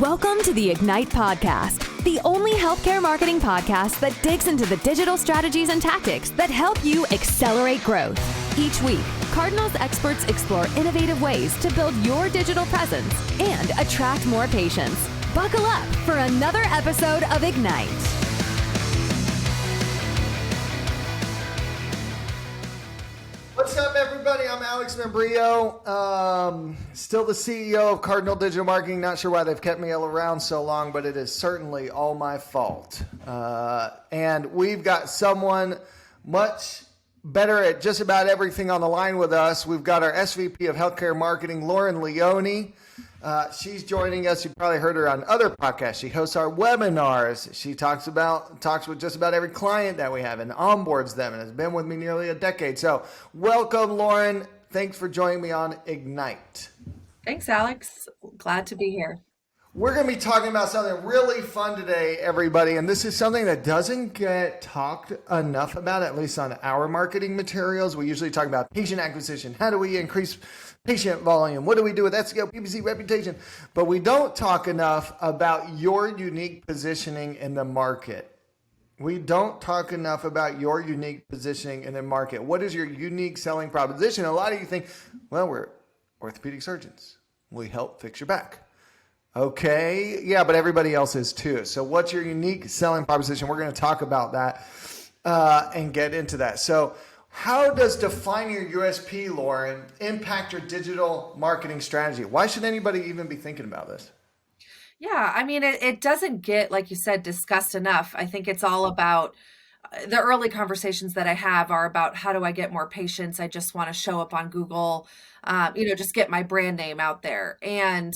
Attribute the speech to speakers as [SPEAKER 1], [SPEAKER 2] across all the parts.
[SPEAKER 1] Welcome to the Ignite Podcast, the only healthcare marketing podcast that digs into the digital strategies and tactics that help you accelerate growth. Each week, Cardinal's experts explore innovative ways to build your digital presence and attract more patients. Buckle up for another episode of Ignite.
[SPEAKER 2] What's up, everybody? I'm Alex Membrillo, still the CEO of Cardinal Digital Marketing. Not sure why they've kept me around so long, but it is certainly all my fault. And we've got someone much better at just about everything on the line with us. We've got our SVP of Healthcare Marketing, Leone. She's joining us. You've probably heard her on other podcasts. She hosts our webinars. She talks with just about every client that we have and onboards them and has been with me nearly a decade. So welcome, Lauren. Thanks for joining me on Ignite.
[SPEAKER 3] Thanks, Alex. Glad to be here.
[SPEAKER 2] We're going to be talking about something really fun today, everybody. And this is something that doesn't get talked enough about, at least on our marketing materials. We usually talk about patient acquisition. How do we increase patient volume? What do we do with SEO, PPC, reputation? But we don't talk enough about your unique positioning in the market. We don't talk enough about your unique positioning in the market. What is your unique selling proposition? A lot of you think, well, we're orthopedic surgeons. We help fix your back. Okay, yeah, but everybody else is too. So what's your unique selling proposition? We're going to talk about that and get into that. So how does defining your USP, Lauren, impact your digital marketing strategy? Why should anybody even be thinking about this?
[SPEAKER 3] Yeah, I mean, it doesn't get, like you said, discussed enough. I think it's all about the early conversations that I have are about how do I get more patients? I just want to show up on Google, just get my brand name out there. And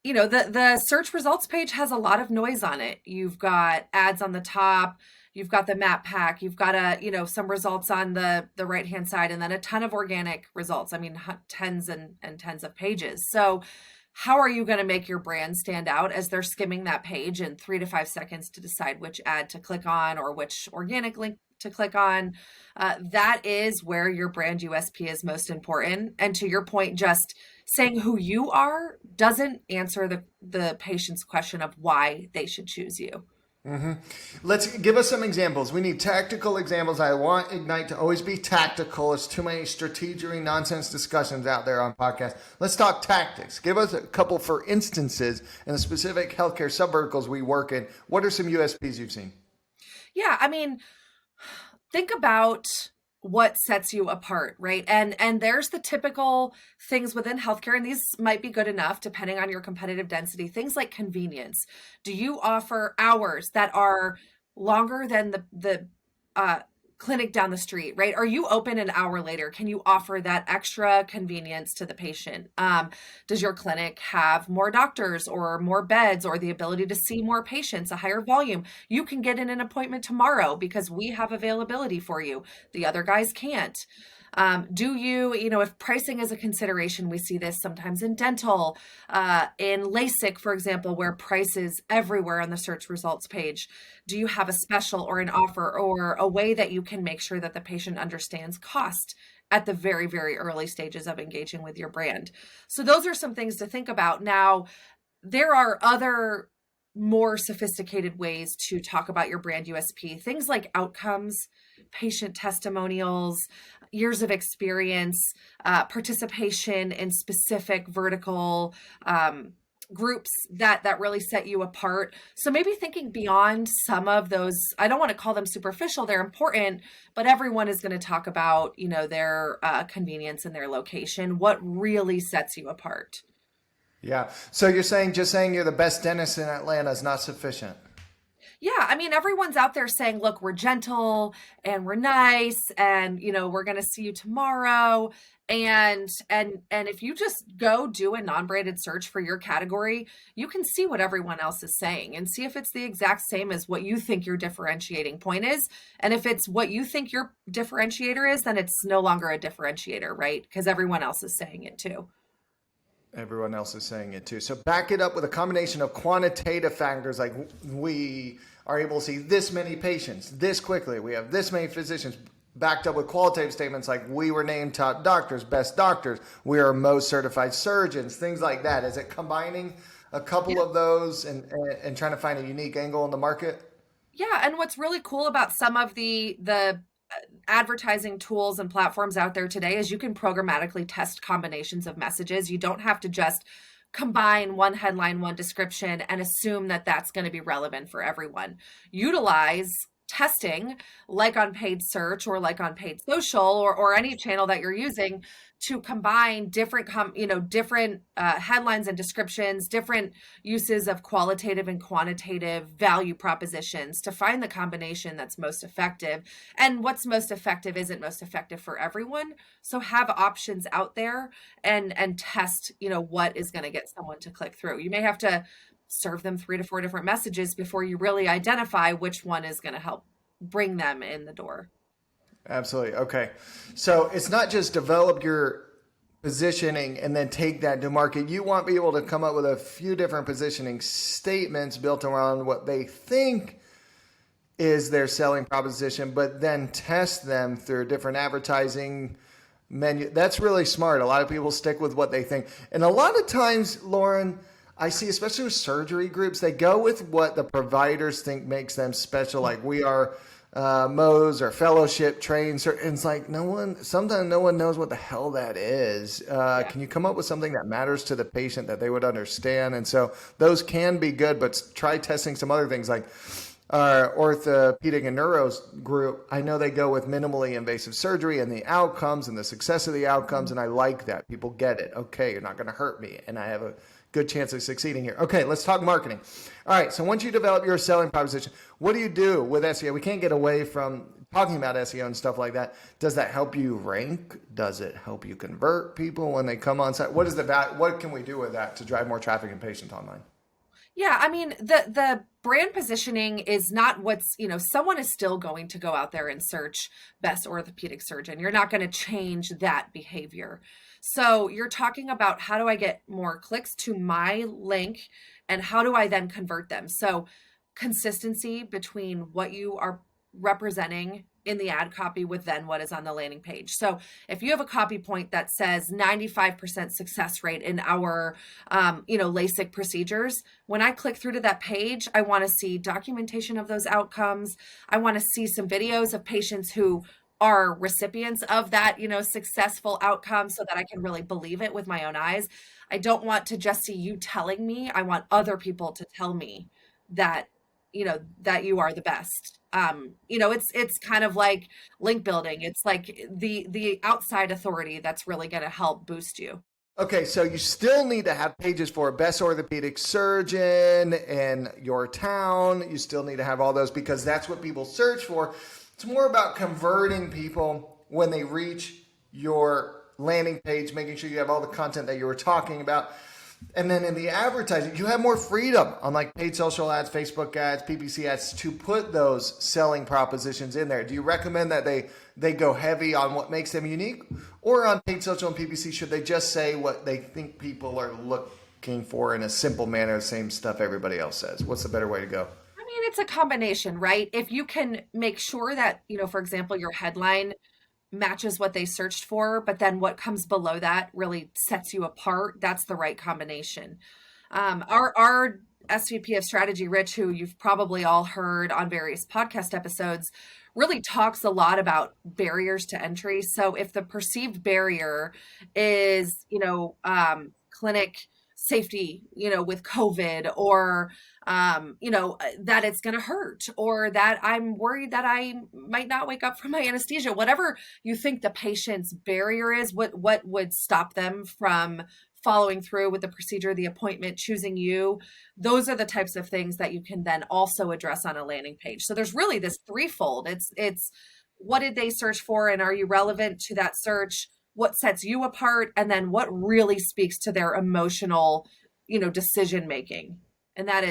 [SPEAKER 3] the search results page has a lot of noise on it. You've got ads on the top, you've got the map pack, you've got some results on the right-hand side, and then a ton of organic results. I mean, tens and tens of pages. So how are you going to make your brand stand out as they're skimming that page in 3 to 5 seconds to decide which ad to click on or which organic link to click on? That is where your brand USP is most important. And to your point, just saying who you are doesn't answer the patient's question of why they should choose you.
[SPEAKER 2] Mm-hmm. Let's give us some examples. We need tactical examples. I want Ignite to always be tactical. There's too many strategic nonsense discussions out there on podcasts. Let's talk tactics. Give us a couple for instances in the specific healthcare subverticals we work in. What are some USPs you've seen?
[SPEAKER 3] Yeah, I mean, think about what sets you apart, right? And there's the typical things within healthcare, and these might be good enough depending on your competitive density. Things like convenience. Do you offer hours that are longer than the clinic down the street, right? Are you open an hour later? Can you offer that extra convenience to the patient? Does your clinic have more doctors or more beds or the ability to see more patients, a higher volume? You can get in an appointment tomorrow because we have availability for you. The other guys can't. Do you, if pricing is a consideration, we see this sometimes in dental, in LASIK, for example, where price is everywhere on the search results page. Do you have a special or an offer or a way that you can make sure that the patient understands cost at the very, very early stages of engaging with your brand? So those are some things to think about. Now, there are other more sophisticated ways to talk about your brand USP, things like outcomes, patient testimonials, years of experience, participation in specific vertical groups that really set you apart. So maybe thinking beyond some of those, I don't want to call them superficial, they're important, but everyone is going to talk about, their convenience and their location. What really sets you apart?
[SPEAKER 2] Yeah. So you're saying just saying you're the best dentist in Atlanta is not sufficient?
[SPEAKER 3] Yeah, I mean, everyone's out there saying, look, we're gentle and we're nice and, we're going to see you tomorrow. And if you just go do a non-branded search for your category, you can see what everyone else is saying and see if it's the exact same as what you think your differentiating point is. And if it's what you think your differentiator is, then it's no longer a differentiator, right? Because everyone else is saying it too.
[SPEAKER 2] Everyone else is saying it too. So back it up with a combination of quantitative factors, like we are able to see this many patients this quickly. We have this many physicians, backed up with qualitative statements like we were named top doctors, best doctors. We are most certified surgeons, things like that. Is it combining a couple of those and trying to find a unique angle in the market?
[SPEAKER 3] Yeah, and what's really cool about some of the advertising tools and platforms out there today is you can programmatically test combinations of messages. You don't have to just combine one headline, one description, and assume that that's going to be relevant for everyone. Utilize testing, like on paid search or like on paid social or any channel that you're using, to combine different different headlines and descriptions, different uses of qualitative and quantitative value propositions to find the combination that's most effective. And what's most effective isn't most effective for everyone. So have options out there and test, what is going to get someone to click through. You may have to serve them 3 to 4 different messages before you really identify which one is going to help bring them in the door.
[SPEAKER 2] Absolutely. Okay. So it's not just develop your positioning and then take that to market. You want people to come up with a few different positioning statements built around what they think is their selling proposition, but then test them through different advertising menu. That's really smart. A lot of people stick with what they think. And a lot of times, Lauren, I see, especially with surgery groups, they go with what the providers think makes them special. Like we are Mo's or fellowship trained. And it's like sometimes no one knows what the hell that is. Can you come up with something that matters to the patient that they would understand? And so those can be good, but try testing some other things like our orthopedic and neuros group. I know they go with minimally invasive surgery and the outcomes and the success of the outcomes. And I like that. People get it. Okay, you're not going to hurt me. And I have a good chance of succeeding here. Okay, let's talk marketing. All right, so once you develop your selling proposition, what do you do with SEO? We can't get away from talking about SEO and stuff like that. Does that help you rank? Does it help you convert people when they come on site? What can we do with that to drive more traffic and patients online?
[SPEAKER 3] Yeah, I mean, the brand positioning is not someone is still going to go out there and search best orthopedic surgeon. You're not going to change that behavior. So you're talking about, how do I get more clicks to my link and how do I then convert them? So consistency between what you are representing in the ad copy with then what is on the landing page. So if you have a copy point that says 95% success rate in our, LASIK procedures, when I click through to that page, I want to see documentation of those outcomes. I want to see some videos of patients who are recipients of that, successful outcome so that I can really believe it with my own eyes. I don't want to just see you telling me. I want other people to tell me that, that you are the best. It's kind of like link building. It's like the outside authority that's really going to help boost you.
[SPEAKER 2] Okay, so you still need to have pages for best orthopedic surgeon in your town. You still need to have all those because that's what people search for. It's more about converting people when they reach your landing page, making sure you have all the content that you were talking about. And then in the advertising, you have more freedom on like paid social ads, Facebook ads, PPC ads to put those selling propositions in there. Do you recommend that they go heavy on what makes them unique? Or on paid social and PPC, should they just say what they think people are looking for in a simple manner, the same stuff everybody else says? What's the better way to go?
[SPEAKER 3] It's a combination, right? If you can make sure that, for example, your headline matches what they searched for, but then what comes below that really sets you apart, that's the right combination. Our SVP of strategy, Rich, who you've probably all heard on various podcast episodes, really talks a lot about barriers to entry. So if the perceived barrier is, clinic safety, with COVID, or, that it's going to hurt, or that I'm worried that I might not wake up from my anesthesia, whatever you think the patient's barrier is, what would stop them from following through with the procedure, the appointment, choosing you. Those are the types of things that you can then also address on a landing page. So there's really this threefold. It's what did they search for, and are you relevant to that search? What sets you apart, and then what really speaks to their emotional, decision making. And that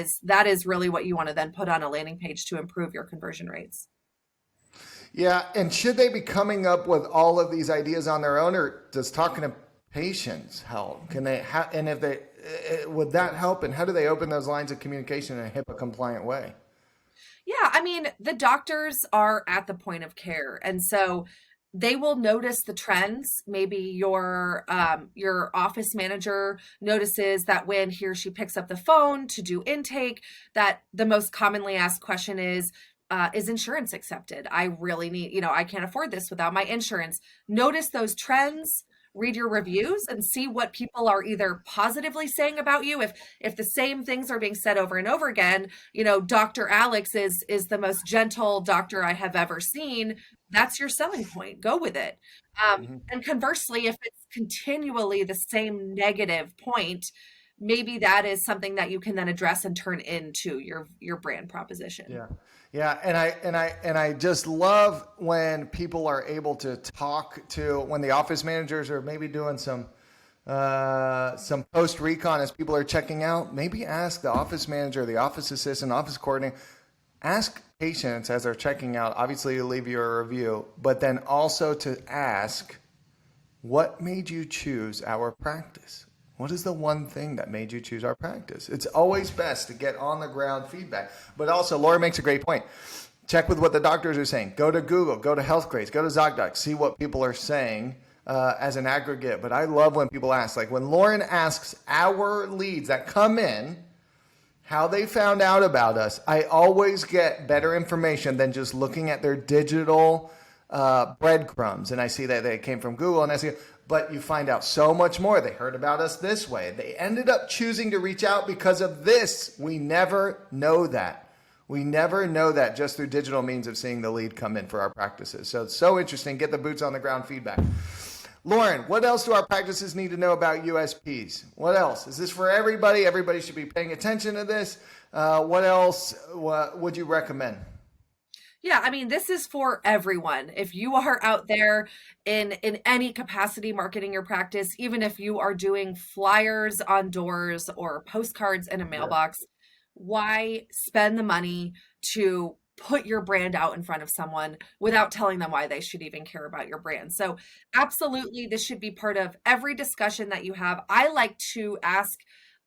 [SPEAKER 3] is really what you want to then put on a landing page to improve your conversion rates.
[SPEAKER 2] Yeah, and should they be coming up with all of these ideas on their own, or does talking to patients help? Can they and if they would that help, and how do they open those lines of communication in a HIPAA compliant way?
[SPEAKER 3] Yeah, I mean, the doctors are at the point of care, and so they will notice the trends. Maybe your office manager notices that when he or she picks up the phone to do intake, that the most commonly asked question is insurance accepted? I really need, I can't afford this without my insurance. Notice those trends, read your reviews, and see what people are either positively saying about you. If the same things are being said over and over again, Dr. Alex is the most gentle doctor I have ever seen. That's your selling point. Go with it. And conversely, if it's continually the same negative point, maybe that is something that you can then address and turn into your brand proposition.
[SPEAKER 2] Yeah. Yeah. And I just love when people are able to talk to, when the office managers are maybe doing some post recon as people are checking out, maybe ask the office manager, the office assistant, office coordinator, ask patients as they're checking out, obviously to leave you a review, but then also to ask, what made you choose our practice? What is the one thing that made you choose our practice? It's always best to get on the ground feedback. But also, Laura makes a great point. Check with what the doctors are saying. Go to Google, go to HealthGrades, go to ZocDoc, see what people are saying as an aggregate. But I love when people ask, like when Lauren asks our leads that come in, how they found out about us, I always get better information than just looking at their digital breadcrumbs. And I see that they came from Google, and I see, but you find out so much more. They heard about us this way. They ended up choosing to reach out because of this. We never know that. We never know that just through digital means of seeing the lead come in for our practices. So it's so interesting. Get the boots on the ground feedback. Lauren, what else do our practices need to know about USPs? What else? Is this for everybody? Everybody should be paying attention to this. What else would you recommend?
[SPEAKER 3] Yeah, I mean, this is for everyone. If you are out there in any capacity marketing your practice, even if you are doing flyers on doors or postcards in a mailbox, why spend the money to put your brand out in front of someone without telling them why they should even care about your brand? So absolutely, this should be part of every discussion that you have. I like to ask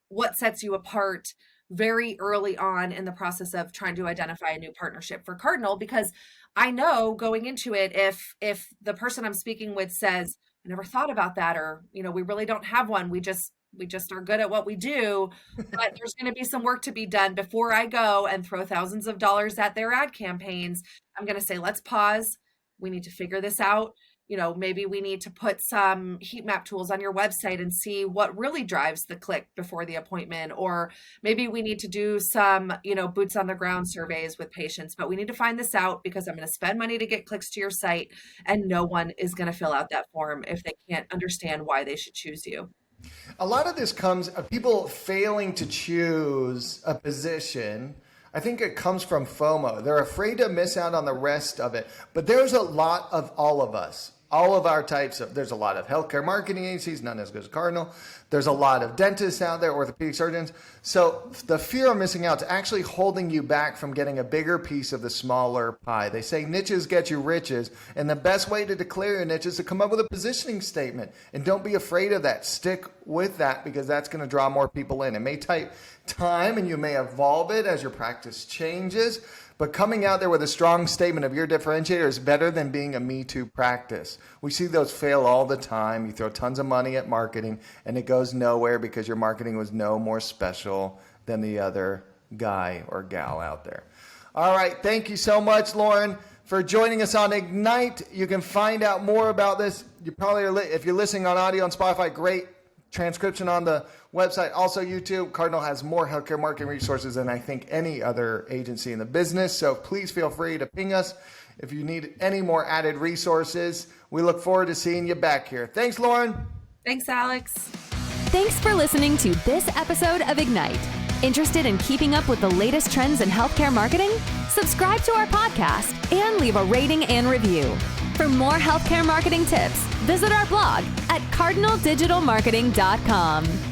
[SPEAKER 3] what sets you apart very early on in the process of trying to identify a new partnership for Cardinal, because I know going into it, if the person I'm speaking with says, I never thought about that, or, we really don't have one, we just are good at what we do, but there's going to be some work to be done before I go and throw thousands of dollars at their ad campaigns. I'm going to say, let's pause. We need to figure this out. Maybe we need to put some heat map tools on your website and see what really drives the click before the appointment. Or maybe we need to do some, boots on the ground surveys with patients, but we need to find this out because I'm going to spend money to get clicks to your site, and no one is going to fill out that form if they can't understand why they should choose you.
[SPEAKER 2] A lot of this comes of people failing to choose a position. I think it comes from FOMO. They're afraid to miss out on the rest of it. But there's a lot of all of us, all of our types of, there's a lot of healthcare marketing agencies, none as good as Cardinal. There's a lot of dentists out there, orthopedic surgeons. So the fear of missing out is actually holding you back from getting a bigger piece of the smaller pie. They say niches get you riches. And the best way to declare your niche is to come up with a positioning statement. And don't be afraid of that. Stick with that, because that's going to draw more people in. It may take time and you may evolve it as your practice changes. But coming out there with a strong statement of your differentiator is better than being a Me Too practice. We see those fail all the time. You throw tons of money at marketing and it goes nowhere because your marketing was no more special than the other guy or gal out there. All right. Thank you so much, Lauren, for joining us on Ignite. You can find out more about this. You probably are, if you're listening on audio on Spotify, great transcription on the website. Also YouTube. Cardinal has more healthcare marketing resources than I think any other agency in the business. So please feel free to ping us if you need any more added resources. We look forward to seeing you back here. Thanks, Lauren.
[SPEAKER 3] Thanks, Alex.
[SPEAKER 1] Thanks for listening to this episode of Ignite. Interested in keeping up with the latest trends in healthcare marketing? Subscribe to our podcast and leave a rating and review. For more healthcare marketing tips, visit our blog at cardinaldigitalmarketing.com.